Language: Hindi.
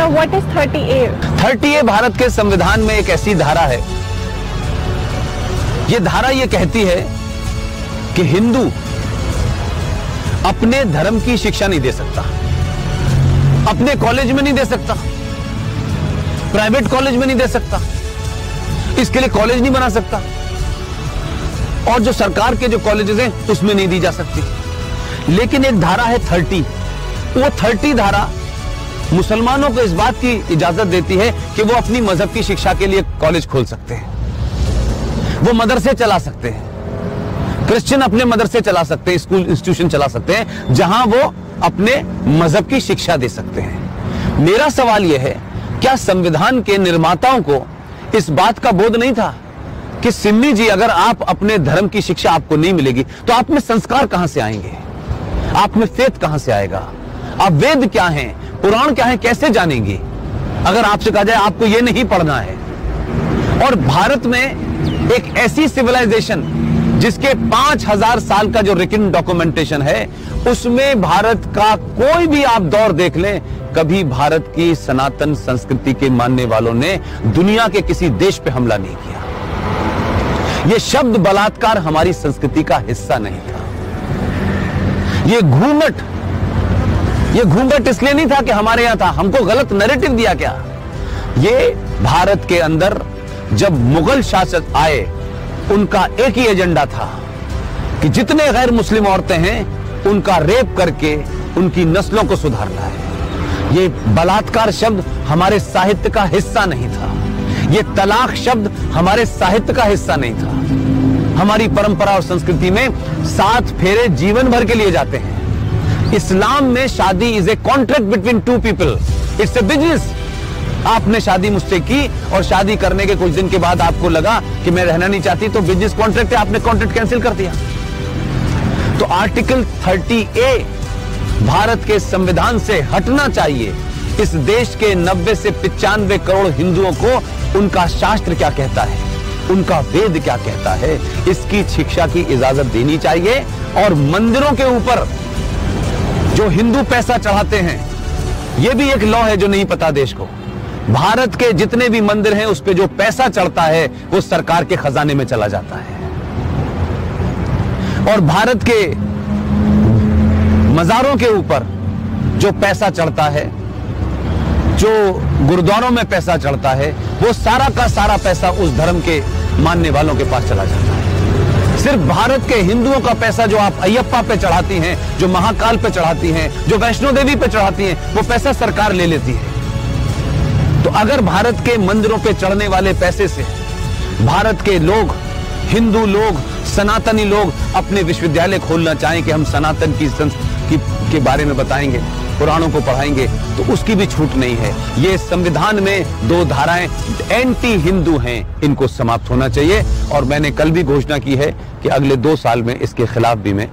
Sir, what is 30A? 30A Bharat के संविधान में एक ऐसी धारा है, ये धारा ये कहती है कि हिंदू अपने धर्म की शिक्षा नहीं दे सकता, अपने कॉलेज में नहीं दे सकता, प्राइवेट कॉलेज में नहीं दे सकता, इसके लिए कॉलेज नहीं बना सकता, और जो सरकार के जो कॉलेजेस हैं उसमें नहीं दी जा सकती। लेकिन एक धारा है 30, वो 30 धारा मुसलमानों को इस बात की इजाजत देती है कि वो अपनी मजहब की शिक्षा के लिए कॉलेज खोल सकते हैं, वो मदरसे चला सकते हैं, क्रिश्चियन अपने मदरसे चला सकते हैं, स्कूल इंस्टीट्यूशन चला सकते हैं जहां वो अपने मजहब की शिक्षा दे सकते हैं। मेरा सवाल यह है, क्या संविधान के निर्माताओं को इस बात का बोध नहीं था कि सिम्मी जी, अगर आप अपने धर्म की शिक्षा आपको नहीं मिलेगी तो आप में संस्कार कहां से आएंगे, आप में फेथ कहां से आएगा, आप वेद क्या हैं, पुराण क्या है, कैसे जानेंगे अगर आपसे कहा जाए आपको यह नहीं पढ़ना है। और भारत में एक ऐसी सिविलाइजेशन जिसके 5000 साल का जो रिटन डॉक्यूमेंटेशन है, उसमें भारत का कोई भी आप दौर देख लें, कभी भारत की सनातन संस्कृति के मानने वालों ने दुनिया के किसी देश पे हमला नहीं किया। यह शब्द बलात्कार हमारी संस्कृति का हिस्सा नहीं था। ये घूंघट इसलिए नहीं था कि हमारे यहां था, हमको गलत नैरेटिव दिया गया। ये भारत के अंदर जब मुगल शासक आए, उनका एक ही एजेंडा था कि जितने गैर मुस्लिम औरतें हैं उनका रेप करके उनकी नस्लों को सुधारना है। ये बलात्कार शब्द हमारे साहित्य का हिस्सा नहीं था, ये तलाक शब्द हमारे साहित्य का हिस्सा नहीं था। हमारी परंपरा और संस्कृति में 7 फेरे जीवन भर के लिए जाते हैं। इस्लाम में शादी is a contract between 2 people, it's a business. आपने शादी मुझसे की और शादी करने के कुछ दिन के बाद आपको लगा कि मैं रहना नहीं चाहती, तो बिजनेस कॉन्ट्रैक्ट है, आपने कॉन्ट्रैक्ट कैंसिल कर दिया। तो आर्टिकल 30A भारत के संविधान से हटना चाहिए। इस देश के 90 से 95 करोड़ हिंदुओं को उनका शास्त्र क्या कहता है, उनका वेद क्या कहता है, इसकी शिक्षा की इजाजत देनी चाहिए। और मंदिरों के ऊपर जो हिंदू पैसा चढ़ाते हैं, यह भी एक लॉ है जो नहीं पता देश को। भारत के जितने भी मंदिर हैं उस पे जो पैसा चढ़ता है वो सरकार के खजाने में चला जाता है। और भारत के मजारों के ऊपर जो पैसा चढ़ता है, जो गुरुद्वारों में पैसा चढ़ता है, वो सारा का सारा पैसा उस धर्म के मानने वालों के पास चला जाता है। सिर्फ भारत के हिंदुओं का पैसा जो आप अयप्पा पे चढ़ाती हैं, जो महाकाल पे चढ़ाती हैं, जो वैष्णो देवी पे चढ़ाती हैं, वो पैसा सरकार ले लेती है। तो अगर भारत के मंदिरों पे चढ़ने वाले पैसे से भारत के लोग, हिंदू लोग, सनातनी लोग अपने विश्वविद्यालय खोलना चाहें कि हम सनातन के बारे में बताएंगे, पुराणों को पढ़ाएंगे, तो उसकी भी छूट नहीं है। ये संविधान में 2 धाराएं एंटी हिंदू हैं, इनको समाप्त होना चाहिए। और मैंने कल भी घोषणा की है कि अगले 2 साल में इसके खिलाफ भी मैं